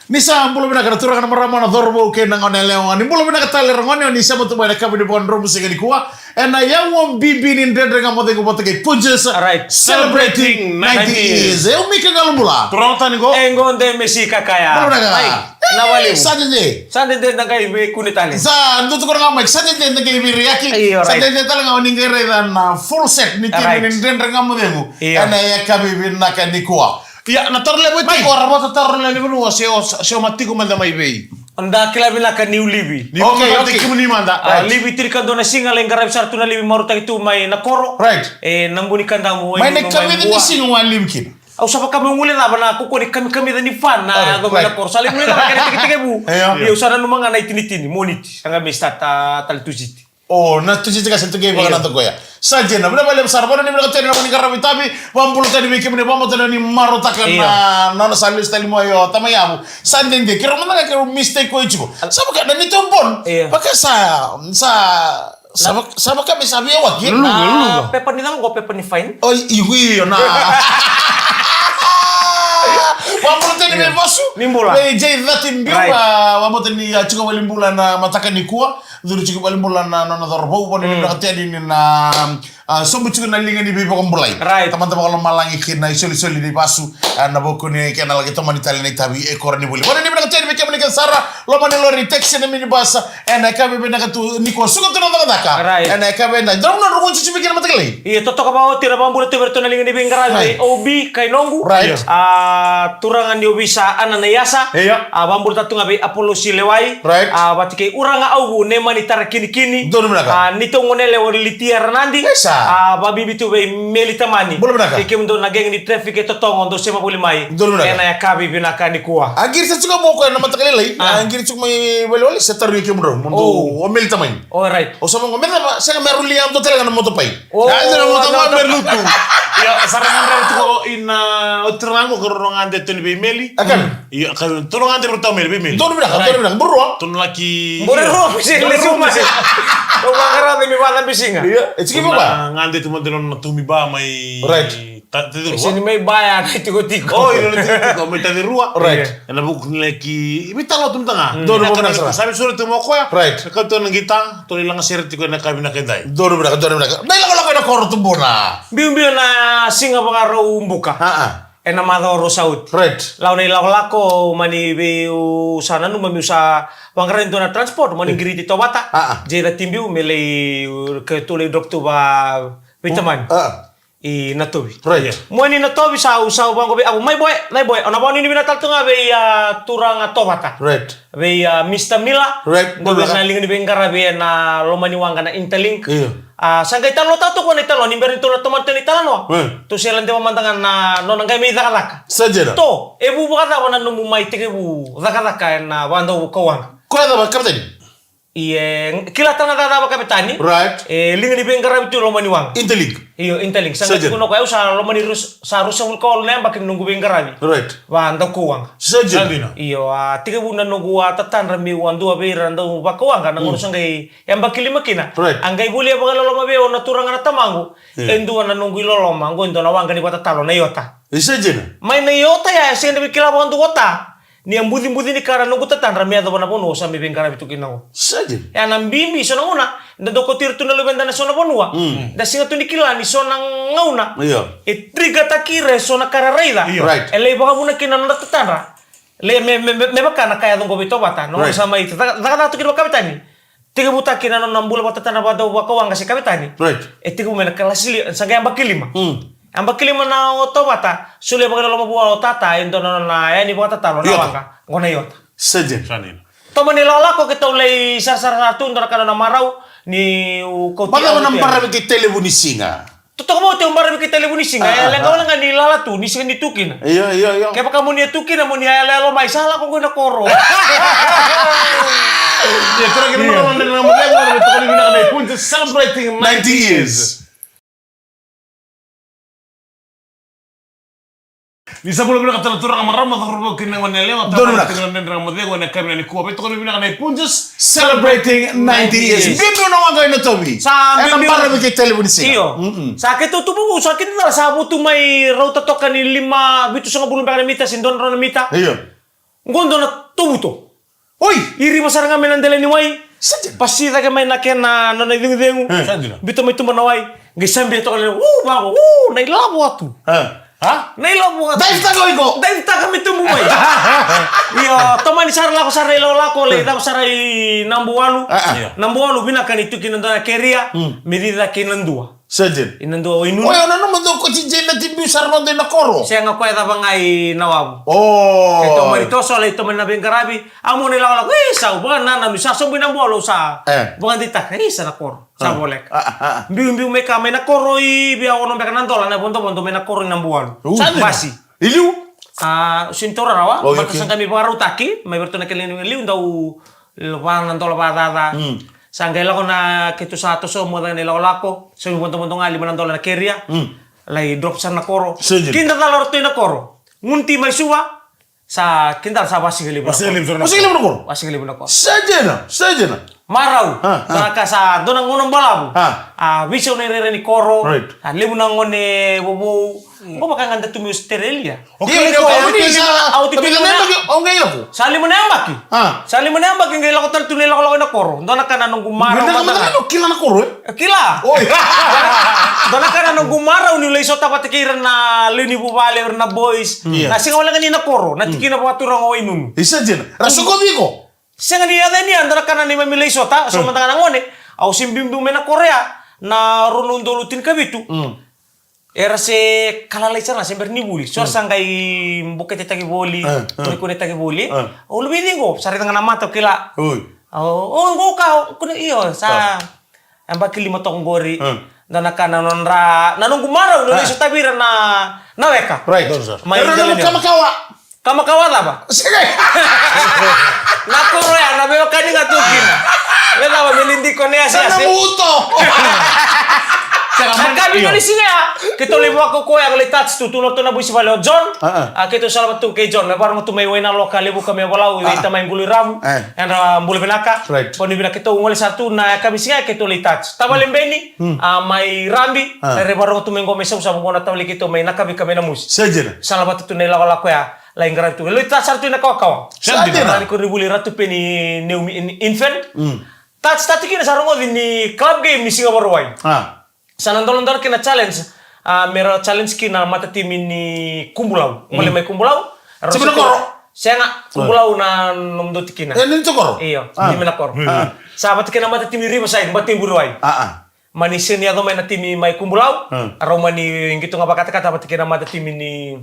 Nisa belum nak keratura kana maramana dorbo ke nang one leongan. Belum nak katalir ngone ni sama tu banyak kabi di pon robu segini kuah. And yang wong bibi ni ndendre ngamote ko bote punches. Right. Celebrating 90 years. Eu mika galumula. Turang tani ko. Engonde Messi kakaya. Belum nak. Nawali. Sadede nakai be kunitali. Sa ndu tukor ngamai sadede ngai biriaki. Sadede tala ngawani ngere dan full set ni tini ndendre ngamote ko. And ya kabi bin nakani kuah. Ya, na tarle mo ito. Kora mo tarle ni mo seo matiko manda mai bei. Anda kila bila ka new libi. Okay. Kimo ni manda. Libi tirika dona singa lengara besar tu na libi maruta itu mai na koro. Right. Nambuni kanda mo. Mai na kami ni singa wan limkin. Au sapa kami ngule na bana ko ni kami ni fan na go na koro. Sali ngule na kaya tike bu. Yo sana no manga na itini moniti. Anga mistata tal tujiti. Oh, na tu sisi kasih tu gaya bagan atau goya. Saja na, berapa lem sarban ni berapa tadi ni karena tapi wampul tadi bikin ni wampul tadi ni maru takkan na nona salis tadi mo yo tamayamu. Sandeng dia kira mana kira mistake ko itu. Sama kan dan itu pun. Pakai sama kami sabi awak gitu. Paper ni lang go paper ni fine. Oh, iya na. Wampul tadi ni basu. Nimbula. Jadi datin biwa wampul tadi cukup limbulan matakan ni kuah. Dulu cukup limbulan nona dorbo pun ini berarti di na sobu cukup nalingan di bibo kembulai. Teman-teman kalau malang ikin na isoli di pasu na boku ni kena lagi teman Itali ni tabi ekor ni boleh. Mana ni berarti di bikin mereka Sarah lo mana lo reteksi ni mini bahasa. Kami benda katu niko suka tu nonton kata. Kami benda. Dalam nonton kunci cuci bikin mata kali. Iya toto kamu tira bambu tu berarti nalingan di bingkaran. Obi kai nonggu. Turangan di obi sa anak yasa. Bambu tatu ngabe Apollo silewai. Bati kai urang au ne manitar kini-kini. Nito ngone lewo litiar nandi. Babi bitu be melita mani. Ike untuk nageng di traffic itu tong untuk siapa boleh mai. Ena ya kabi binaka di kuah. Agir saya juga mau kau nama tak lelai. Agir cuma boleh setar ike mendong. Untuk melita mani. Oh right. Oh sama ngomel apa? Saya meru liam tu telangan motor pai. Oh. Saya motor pai berlutu. Ya sarangan itu kau ina terang kau orang ande tu ni meli. Akan. Iya kan tolong ande bertau meli meli. Tuh bilang beruang. Tuh laki. Beruang sih rumah sih. Rumah kerana mi bala bisinga. Iya. Itu gimana? Ngande tu mantelon tumi ba mai. Right. Tidur. Sini mai bayar itu tiko. Oh, ini tiko mai tidur ruah. Right. Ena buk lagi. Ibi talo tu tengah. Dono benar salah. Sabi suruh tu mau koya. Right. Kau tu nang kita, tu ilang seret tiko nak kami nak kendai. Dono benar. Dai lang na koro tu bona. Biu na singa pangaro umbuka. Ena madoro saut. Right. Launa lako mani biu sana nu mamiusa pangaren tu na transport mani giri di Tobata. Jera timbiu mele ke tule doktor ba vitamin. I natobi. Right. Moni natobi sa bango be abu mai boy. Ona boni ni binatal tu ngabe turang Tobata. Right. Be Mr. Mila. Right. Go na lingi ni bengara be na lomani wanga na Interlink. Sangkai talo tato ko ni talo ni berin tu na toman tani talo. Tu selan de mamantangan na nona ngai me dakalaka. Saja. To, ebu bukata wana numu mai tegebu dakalaka na wando kawanga. Kau ada apa kapten? Iya, kilatan na dada kapitani. Right. Lingi ni bengara bitu lomani wanga. Interlink. Iyo Interlink. Sangkai kuno kau sa lomani sa rusang kol na bakin nunggu bengara bi. Right. Wando kawanga. Saja. Iyo, tegebu na nunggu tatan rami wando abe rando bakawanga na ngurusang kay yang bakilima kina. Right. Anggai buli apa kalau loma be ona turang na tamangu. Endu na nunggu loloma ngo endo na wanga ni bata talo na yota. Saja. Mai na yota ya sende bikila wandu wota. Ni ang budi ni kara nunggu tatan rami ato na pono sa mi bengkara bitu kinango. Saja. Ya nang bimbi so nanguna na dokotir tu na lubenda na so na ponua. Da singa tu ni kila ni so nang ngauna. Iya. Triga takire so na kara reida. Right. Ele baka muna kinano na tatanra. Le me baka na kaya dong gobito bata no sama itu. Taka tu kira kapitani. Tiga buta kinano nambula bata tanah bata wakawang kasi kapitani. Right. Tiga mena kelasili sagay ang bakilima. Ang bakilima na otobata, suli baka loma buwa otata, ito na yan iba tatalo na wangka, ngona yota. Saja. Sanin. Toma nilala ko kita ulay sar-sar-sar na ka na maraw ni ko. Pagka nang parami kay telebunisinga. Totoo mo tiyong marami kita telebunisinga, lang ka lang nilala tu, ni singa nitukin. Iya. Kaya baka mo niya tukin, mo niya lalo may sala ko na koro. Ya, kira kira mga mga mga ito ko na kanay punta celebrating 90 years. Di sa pulo bilang kata turang marama takro kinang manelema Dono nak. Tingnan nang modego na kami ni kuwa ito ko na bilang kanay punta Celebrating 90 years. Bimbo na wangay na Toby. Sa Ang parami kay telebunisinga. Iyo. Sakit tu tubuh, sakit na sabo tu may raw tatokan ni 5 bitu sa bulong pa mita sindon ro na mita. Iya. ngondo na tubuto. Oi, Iri masarang kami ng dala ni Wai. Sajena. Pasti ta kami na kena na dengu. Sajena. Bito may tumana Wai. Ngai sambil to kali. Bago. Nailabo atu. Nailabo atu. Dai tago iko. Dai ta kami tumu Wai. Iyo, tomani sarla ko sarai lako le ta sarai nambualu. Nambualu binakan itu kinanda keria. Medida kinandua. Sajena. Inandua inu. Oi, ono no mando ko tijela timbi sarno de nakoro. Saya ngaku eta bangai nawabu. Oh. Ito marito soalnya itu mana bengkarabi. Amo nila wala. Sa bukan nana bisa sobi nambu alo sa. Bukan ditak. Sa nakor. Sa bolek. Biu meka mena koroi bia ono meka nantola na bonto mena koroi nambu alo. Basi. Iliu. Sintora rawa. Batasan kami baru taki. Mai bertuna kelini liu ndau lupa nantola badada. Sanggaila ko na kito sa ato so mo na nila lako. So bonto ngali manantola na keria. Lai drop sa nakoro. Kinta talor to nakoro. Ngunti may suwa sa kinta sa basi gali nakoro. Basi gali nakoro. Sajena. Marau. Naka sa donang unang balabu. Bisa ni rere ni koro. Libu nang ngone bobo. Ko baka nganda tumi Australia. Okay, tapi ko. Sali mo na ambaki. Sali mo na ambaki ngai lako tal tunela ko na koro. Dona kana nung gumara. Kila nakoro. Kila. Dona kana nung gumara ni leso tapat kiran na lini bubale na boys. Na singa wala kanina koro. Na tikina pa turang o inun. Sajena. Rasuko biko. Singa ni ada ni andara kana ni mamilay sota. So mantangan ngone. Au simbimbu mena Korea na runun dolutin kabitu. Era se kalalay sana sember ni buli. So sangkai bukete tagi boli, kune tagi boli. O lubidin ko sari tanga mata kila. Ngo ka kune iyo sa ambaki lima tong gori. Dana kana nonra nanung gumara ulo iso tabira na weka. Right. Kamakawa ba? Sige. Nakuro ya na bewa kani ngatukin. Lela ba milindi ko niya siya. Namuto. Kami ni singa. Kito libo ako ko ang litats tutunod to na busi balo John. Kito salamat to kay John. Parang to may wena lokal libo kami wala ita may guliram. And mbuli benaka. Koni bina kito ngoli satu na kami singa kito litats. Tabalim beni may rambi. Re barong to mengo mesa usab ngona tawli kito may nakabi kami na mus. Sajena. Salamat to nila wala ko ya. Lain garantu. Litats sartu na kawa. Sajena. Ko ribuli ratu peni new infant. Tats tatiki na sarungo ni club game ni Singapore wai. Sanandolondor kina challenge, mero challenge kina mata tim ini kumbulau, mulai mai kumbulau. Sebenarnya koro. Saya nggak kumbulau na nomdo tikina. Ini tu koro. Iyo, di mana koro. Sahabat kina mata tim iri masai, mata tim buruai. Manisin ya main tim mai kumbulau. Aromani gitu ngapa kata-kata mata kina mata tim ini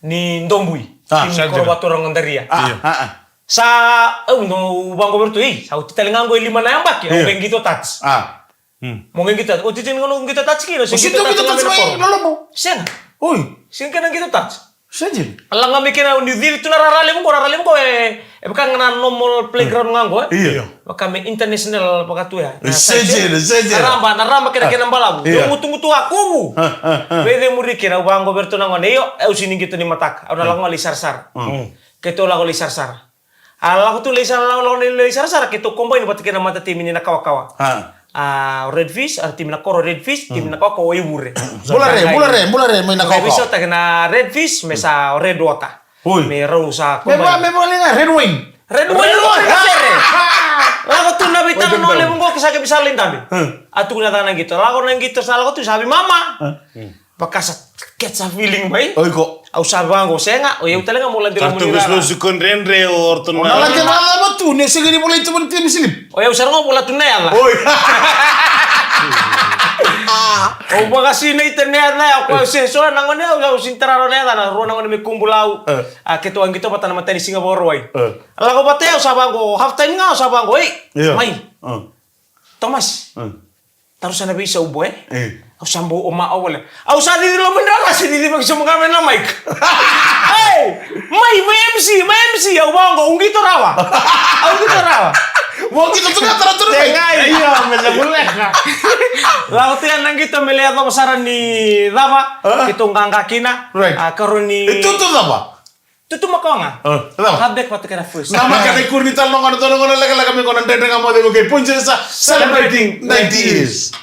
ni ndombui. Tim koro batu orang ngandaria. Sa, no bangko bertu, sa uti talingan gue lima nambak ya, orang gitu touch. Mungkin kita, titin ngono kita touch kino, sing kita touch may lolobo. Sen. Uy, Sing kana kita touch. Sajena. Alang ngami kena undi diri tu nararali mo ko bukan ngana normal playground ngango. Iya. Kami international pakatu ya. Sajena. Naramba kena balabu. Yo mutu aku. Pwede muri kena bango bertu nangone yo usini gitu ni matak. Ora lango lisar-sar. Keto lago lisar-sar. Ala ko tu lisar-sar keto combine bat kena mata tim ini nakawa-kawa. Redfish, tim na koro redfish, tim na koko ibure. Mulare may nakaw. Bisa ta na redfish, mesa red water. Me rosa. Me palinga red wing. Red wing lo sere. Lago tu na bitan no le mungo kisah bisa lintabi. Atu na tanang gitu. Lago nang gitu sa lago tu sabi mama. Pakas get sa feeling mai. Oy ko. Au sabango senga, o eu talenga mo landira mo. Kartu bis lo sukon renre orton na. Nala ke mala tu ne segini mulai tu tim silip. O eu sarong bola tunai ala. Oy. O baga sine internet na ako so nangone au sintararo na na ro nangone me kumbulau. Keto ang gitu patana matani Singapore wai. Ala ko bateo sabango half time nga sabango mai. Thomas. Taruh sana bisa ubo Au sambo oma awal. Au sa di lo bendala si di bisa mengamen na mic. Hey, mai MC au bango ungito rawa. Au gitu rawa. Mau kita tuh teratur Tengai. Iya, mesa boleh. Lalu tian nang kita melihat pasaran ni daba, kita ngangka kina. Karuni. Itu tuh apa? Itu makonga. Habek patu kena first. Nama kata kurnital nongan lega kami konan tenda ngamo de bukai punjesa celebrating 90s.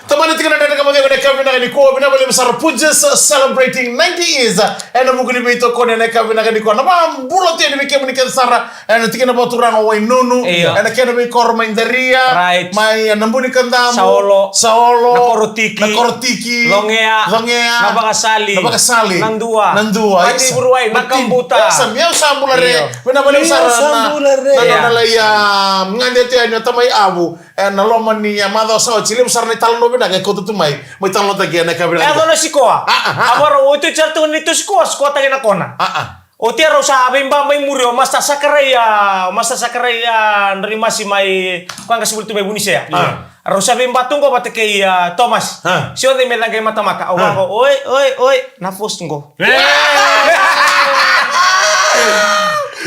Teman itu kena tenda mga kami na kaniko, binabali masarap Pujas celebrating 90 years. And mo kuni bito ko na kami na kaniko. Na ba bulot yan bigyan mo ni Sara. And tingin na ba turang away nono. And kaya na may korma indaria. Right. May nambuni kandamo. Saolo. Nakorotiki. Longea. Nabakasali. Nandua. Pati Buruay. Nakambuta. Samyaw sambulare. Binabali masarap na nalaya. Ngandi tiyan yung tamay abu. And naloman ni Amado sa Chile besar ni talon no beda kay koto tumay. May talon ta giana kabila. Ano si Koa? Amaro ito charto nito si Koa ta gina kona. O tiaro sa abim ba may murio masta sakaraya nerima si may kuang kasibul tumay bunisya. Aro sabi batong ko pati kay Thomas. Siyo de melang kay matamaka. O ko oy na-post ko.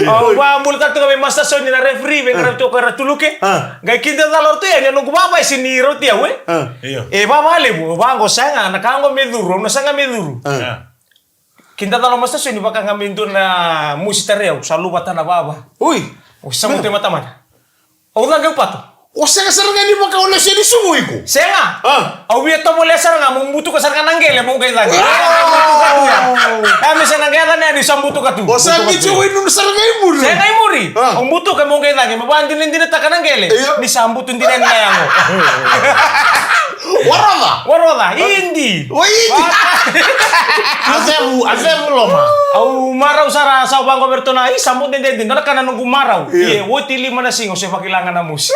Oh, multa tu kami masa so ni na referee, venga tu kara tuluke. Gai kita dalor tu ya nung baba sini roti ya we. Baba lebu, bango sanga nakango meduru, no sanga meduru. Kita dalor masa so ni baka ngamindu na musitareu, salu batana baba. Ui, samu tema taman. O lagi pato. O senga saranga ni baka ulas ni sumuiku. Senga. Au biya to mole saranga mumbutu ka saranga nangele mo kay lagi. Kami saranga na ni sambutu ka tu. O senga juwi nun saranga imuri. Senga imuri. Ang butu ka mo kay lagi mabandi din ta kanangele. Ni sambutu din na yango. Warola hindi. O hindi. Azebu loma. Au maraw sara sa bangko bertona sambut din na kana nung gumaraw. Woti lima na singo sa pakilangan na mus.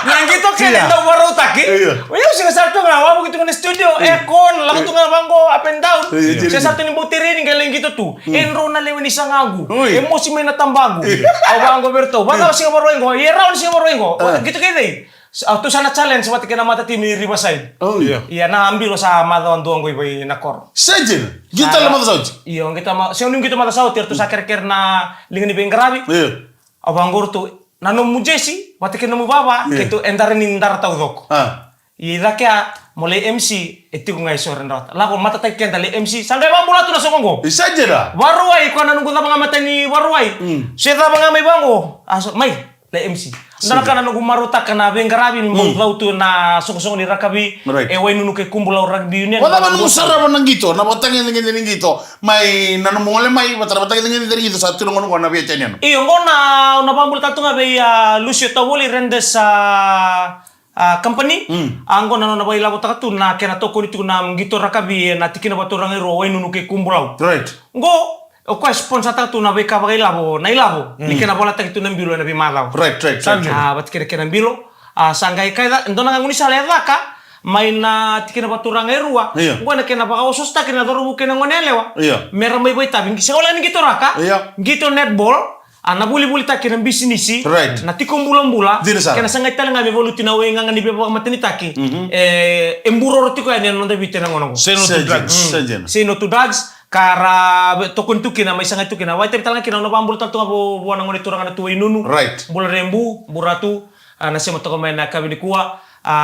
Yang gitu kaya daw waro taki. Uy, sige sa to nga wa gitu nga studio. Kon lang to nga bangko up and down. Sa sa to ni butirin galing gitu tu. Enro na lewen isang agu. Emosi may natambago. Aw bangko berto. Baka sige waro ngo. Round sige waro ngo. Gitu kaya. Auto sana challenge mati kena mata tim Riverside. Oh iya. Iya na ambil sa madon doang ko iba nakor. Sajin. Kita lamang saud. Iya kita siya nung kita mata saud tu sa kerker na lingani benggrabi. Iya. Abangor tu nano mujesi mati kena mu baba gitu endar nindar tau dok. Iya kya mulai MC itu ngai soren rat. Lagu mata tak kena le MC sampai bambola tu na songo. Sajin dah. Waruai ko nanu kita mata ni waruai. Saya bangamai bango. Aso mai le MC. Nara kana nung maruta kana bengarabi mo lautu na song ni rakabi wai nunu ke kumbula rugby union. Wala man musara man ngito na batangin ngin ngito. May nanumongole may batangin ngin ngito sa tulungon ko na biya tanya. Iyo ngona na pambul tatu nga be Lucio Tawoli rendes sa company. Anggo na bay labo takatu na kena toko nitu na ngito rakabi na tikina baturang ero wai nunu ke kumbula. Right. Ngo o kwa sponsor ta tu na be ka bagay labo na ilabo ni kena bola ta itu nambilo na be malaw right bat kira nambilo sangai kaida ndona nguni sale daka may na tikina baturang erua ngwa na kena baka osos ta kena doru kena ngonelewa mera may boy tabing kisola ni gito raka gito netball ana buli ta kena bisnisi na tikom bulan kena sangai tal nga be voluti na wenga ngani be baka matini taki emburo rotiko ya nonda bitena ngono seno to drugs kara tokun tu kina mai sangat tu kina wai tapi talanga kina no bambul tatu abo buana ngone turanga tu inunu bula rembu buratu na sema toko mai na kabini kuwa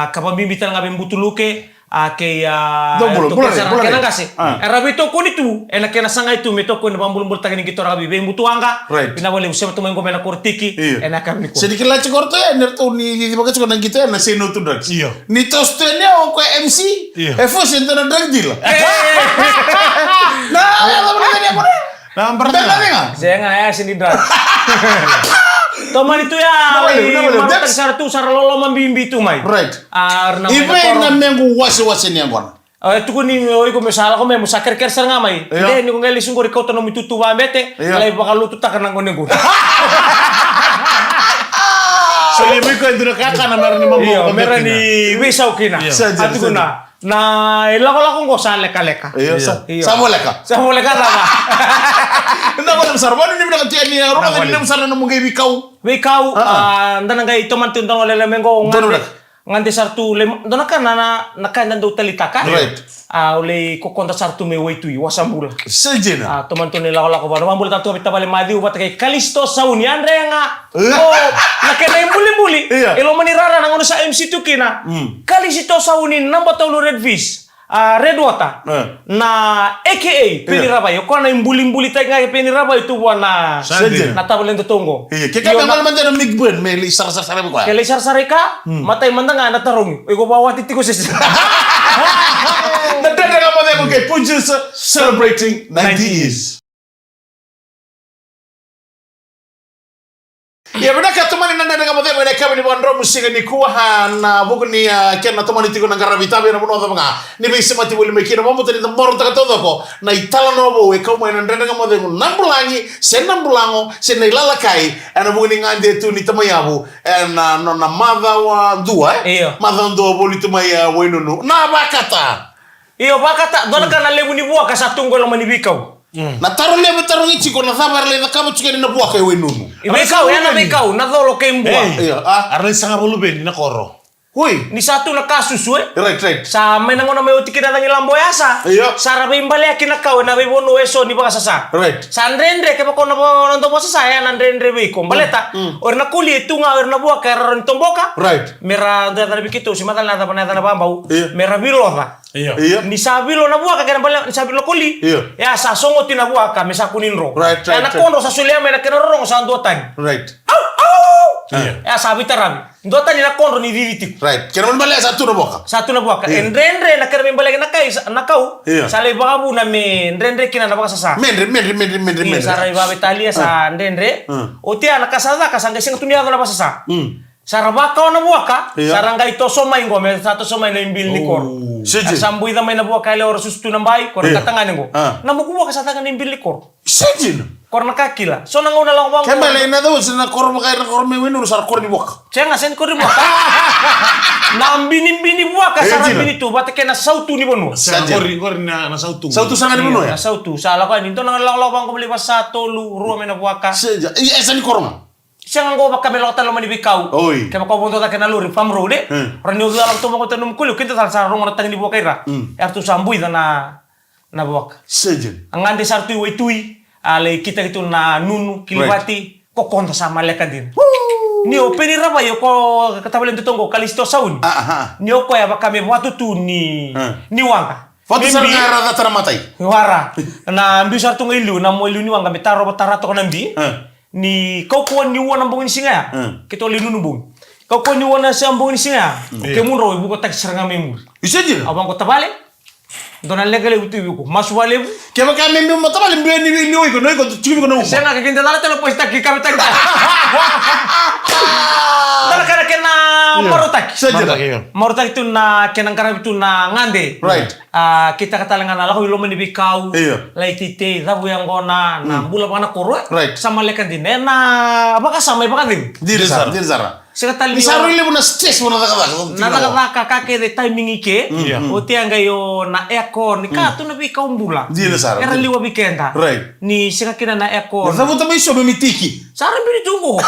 kabambi talanga bembu tuluke ke kena ngase rabi tokun itu ena kena sangai tu metoko na bambul bul tagani gitu rabi bembu tuanga bina wale sema to mai ngomena kortiki ena kabini kuwa sedikit la korto ya nerto ni baga chiko nang gitu na seno tu drugs ni tostene o ko MC efo sento na drug deal Saya nggak ya sini drag. Toman itu ya, mata sar tu sar lolo membimbi tu mai. Right. Ibe na mengu wasi ni angwan. Itu ko ni oi ko mesala ko me musakir ker sar ngamai. Ide ni ko ngali sungko ko tono mitutu ba bete. Lai bakal lutu tak nang ngone go. So ibe ko ndura kaka na meron ni mambo. Iya, meron ni wisau kina. Atu ko na elako-lako ko sa leka-leka. Iya. Samo leka tama. Nda ko nam sarban ni mina kati ni ro ni nam sarna mo ngai bikau. Ndana ngai toman tundang olele mengo ngante sartu le dona kana na kana do talitaka. Right. Ole ko konta sartu me waitui wasambula. Sejena. Toman tone lako ba mambul tantu bita bale madi ubat kay Kalisto sauni andre nga. Oh, nakena imbuli-buli. Elo manirara nang sa MC tu kina. Kalisto sauni namba tolo red fish. Redwater na aka Penirabayo ko na imbuli-imbuli tayo nga Penirabayo itu na natabalen tongo kaya kamal man dyan ang migbun may lisar-sar mo ka kaya lisar-sar ka matay man nga natarong iko bawa titi ko sis nadadaga mo tayo kay Punches celebrating 90 years. Ya benar ka tumani nanda nga modelo na kami ni Bandro musika ni kuha na buku ni ken na tumani tiko na garabita be na buno nga ni be semati boli mekino mo tani na moro ta todo ko na itala no bo e ko mo nanda nga modelo nambulangi sen nambulango sen na ilala kai ana buku ni ngande tu ni tamayabu na no na madha wa dua madha ndo boli tumaya wenunu na bakata iyo bakata dona kana lebu ni buwa ka satungo lo manibikaw na taro lebe taro ngi chiko na sabar le na kama chike na buwa kay wenunu ibekaw yana bekaw na dolo kay mbuwa arle sanga bolu ben na koro Huy, ni satu na kasus right. Sa may nangon na may uti kinatang ilang boyasa. Sa rabi imbali kinakaw na may bono eso ni baka sasa. Right. Sa andrendre kaya ko na nanto po sa saya andrendre be ko baleta. Or na kuli itu nga or na buwa kaya ron tomboka. Right. Mera da bikito si matal na na bambau. Mera bilo ta. Iya. Ni sa bilo na buwa kaya na sa bilo kuli. Ya sa songo tina buwa ka mesa kuninro. Right. Ya na kono sa sulia may na kinarong sa andotan. Right. Ya sabi tarabi. Ndota ni na kono ni viviti. Right. Kaya naman bala satu na boka. Satu na buwaka.Endre na kaya balik na kay nakaw. Sa liba mo na meendre kina na baka sa. Mendre. Sa liba Italia saendre. O tiya nakasada ka sangga sing tunia na basa sa. Sa rabaka na buwaka. Sa rangay to somay ngo me sa to somay na imbil ni kor. Sambuy na may na buwaka ile or sustu nang bay kor katangan ngo. Namukuha ka sa tangan imbil ni kor. Sejin. Kor nakakila. So nangaw na lang bang. Kaya malay na daw sa na kor makay na kor may winur sa kor ni buwaka. Siya nga, sen ko rin buwaka. Nambini-bini buwaka sa rambini tu. Bata kaya nasautu ni bono. Sa kori na sautu. Sautu sa nga ni bono ya? Nasautu. Sa alakan. Ito nang lalaw bang kumalipas sa tolu. Ruwa may na buwaka. Seja. Esa ni kor ma? Siya nga ko baka may lakot talo manibikaw. Oy. Kaya makapunto ta kinaluri. Famro de. Ranyo dalang tumako tanong kulo. Kinta sa rong natang ni buwaka ira. Erto sambuy na buwaka. Seja. Ang ande sa artu tui. Ale kita itu na nunu kilibati ko konta sama leka din. Ni o Penirabayo ko katabalen tutongo kalisto saun. Ni o ko ya bakame watu tu ni wanga. Watu sa nga rata na matay. Wara. Na mbisar tung ilu na mo ilu ni wanga betaro batarato ko nambi. Ni kau ko ni wona mbong singa. Kito li nunu bong. Kau ko ni wona sa mbong singa. Ke munro ibu ko tak seranga memur. Isa din. Abang ko tabale. Dona legale utu ko maswale. Kaya baka may matabali mbeni ni oy ko chiki ko no. Siya nga kakinta dala telo puesta ki kami tagta. Dala kana kena marutak. Marutak itu na kenang karab itu na ngande. Right. Kita katalangan ala ko ilom ni bikaw. Lai tite rabu yang gona na bula pana koro. Right. Sama lekan din na baka sama baka din. Diri zara. Sekatali misaro ile muna stress muna nakaka kake de timing ike. Oti anga yo na aircon ni ka tu na bikaw bula. Diri zara. Era liwa bikenda. Right. Ni sekakina na aircon. Zabu tamay so mitiki. Sarang bini tunggu.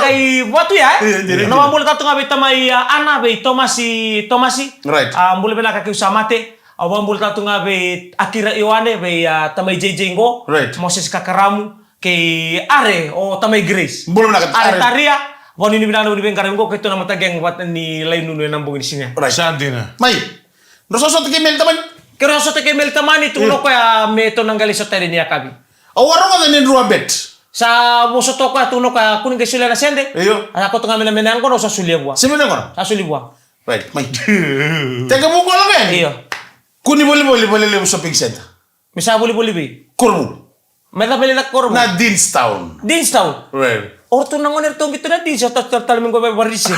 Kay watu ya. Nama mula tatu ngabe tamay ana be Tomasi. Right. Mula bela kaki usamate. Awang mula tatu ngabe Akira Iwane be tamay JJ ngo. Right. Moses Kakaramu ke are o tamay Grace. Mula na are taria. Wani ni binana ni bengkaram ngo keto nama tageng wat ni lain nunu nambung di sini. Right. Santina. Mai. Rososo tike mel taman. Kero so tike mel taman itu no ko ya meto nanggali so tari ni akabi. Awaro nga ni ruwa bet. Sa muso to ka tuno ka kuning ke sulia na sende. Ako to ngamela menang ko no sa sulia bua. Semena ko. Sa sulia bua. Right. Mai. Teka mo ko lang eh. Iyo. Kuni boli le shopping center. Misa boli be. Kurbu. Meta beli nak korbo. Na Dinstown. Right. Orto nangon erto gitu na din sa total minggu be baris.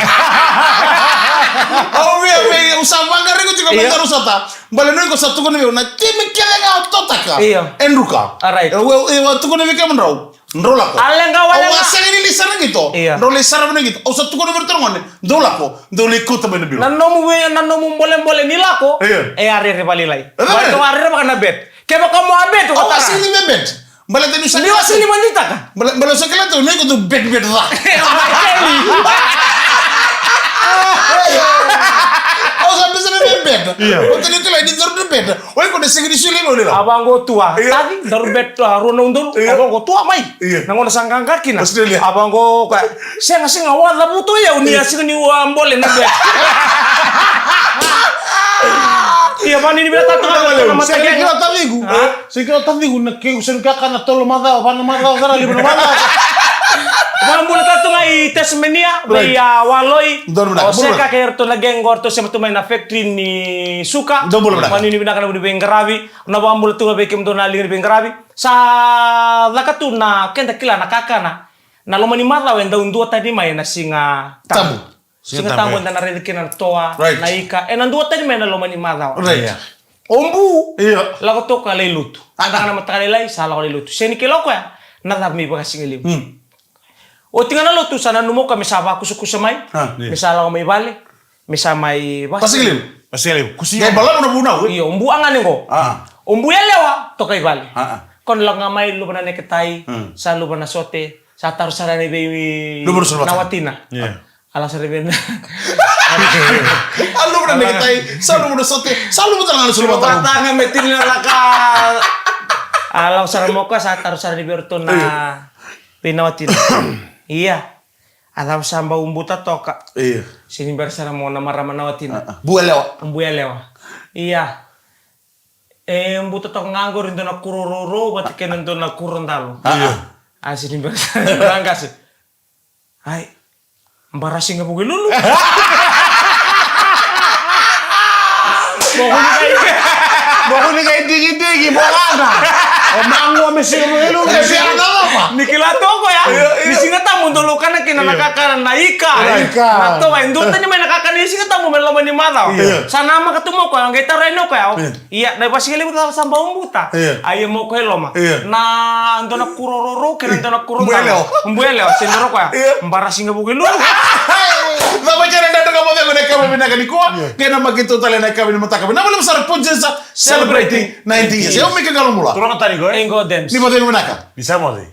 Oh me usama ngare ko juga bentar usata. Baleno ko satu ko na kimi kele nga totaka. Enruka. Alright. Watu ko na ka manraw. Nrola ko. Alenga wala. O asa ni lisara gitu. Nrola lisara bene gitu. O satu ko na bertar ngone. Nrola ko. Ndole ko ta bene bilo. Nanomu boleh nilako. Are balilai. Bato are makana bet. Kaya kamu abet ko ta. O asili bet. Bala tenu sa. Ni wasili manita ka. Bala sa kala to ne ko to bet ra. O sa bisa bet. O tenu to lagi daru bet. O ko de segri suli mo nila. Abang go tua. Tadi daru bet rono ndul. Abang go tua mai. Nangon sangkang kaki na. Abang go ka. Senga awal la buto ya unia sing ni ambole na bet. Iya, mana ini bila tatu ada nama Saya tegeng. kira tamigu. Saya kira tamigu nak kau sudah kana tolo mata, pana mata sana libu mata. Bambul tatu ngai tes menia, ya waloi. Benar. Oseka kayak tu lagi ngor tu sama tu main factory ni suka. Benar. Mana ini bila kana di bengkarabi, na bambul tu bekim tu na lingi bengkarabi. Sa lakatu na kenda kila na kakana. Na loma ni mata wenda undua tadi main na singa Tamu. Singa tamu na nareliki na toa, na ika. Na undua tadi main na loma ni mata. Ombu. Iya. Lago to kale lutu. Anda kana matakale lai sala kale lutu. Seni kiloko ya. Na dami ba singilim. O tingana lutu sana numo ka misaba kusuku samai. Misala ko may bale. Misa may Pasiglim. Kusi. Kaya bala mo na bunaw. Iyo, umbu angan ngo. Umbu yalewa to kay bale. Kon lang nga may luban na neketay, sa luban na sote, sa taru sa ni baby nawatina. Ala sa reben. Alu mo na neketay, salo mo na sote, salo mo tangan sa lupa. Tangan metin na laka. Ala sa mo ka sa taru sa Roberto na pinawatina. Iya. Alam sa mba umbu tatoka. Iya. Sini bersama mo na maramanawatina. Buelewa. Umbu yalewa. Iya. Umbu tatok nganggur into na kurororo bati kenen into na kurondalo. Iya. Sini bersama berangkas. Hai. Embarrassing nga bugi lulu. Boko ni kay digi-digi bokana. O mango mesi mo ilo. Kasi ano apa? Nikilato ko ya. Bisinga tamu dulu kana kina nakakana naika. Nato wa indun tanya may nakakana bisinga tamu melo mani mata. Sana ma ketemu ko ang kita reno ko ya. Iya, na pasigili mo sa umbuta. Ayo mo ko loma. Na ando na kurororo kina ando na kurororo. Umbuelo sindoro ko ya. Embarrassing nga bugi lulu. Vamos a andar con la de kami na kanikuwa. Kaya magito tala na kami mata kami. Naman sa Ponjensa celebrating 90 years. Yung may kagalong mula. Turang tani ko. Engo dems. Ni mo din manaka. Bisa mo di.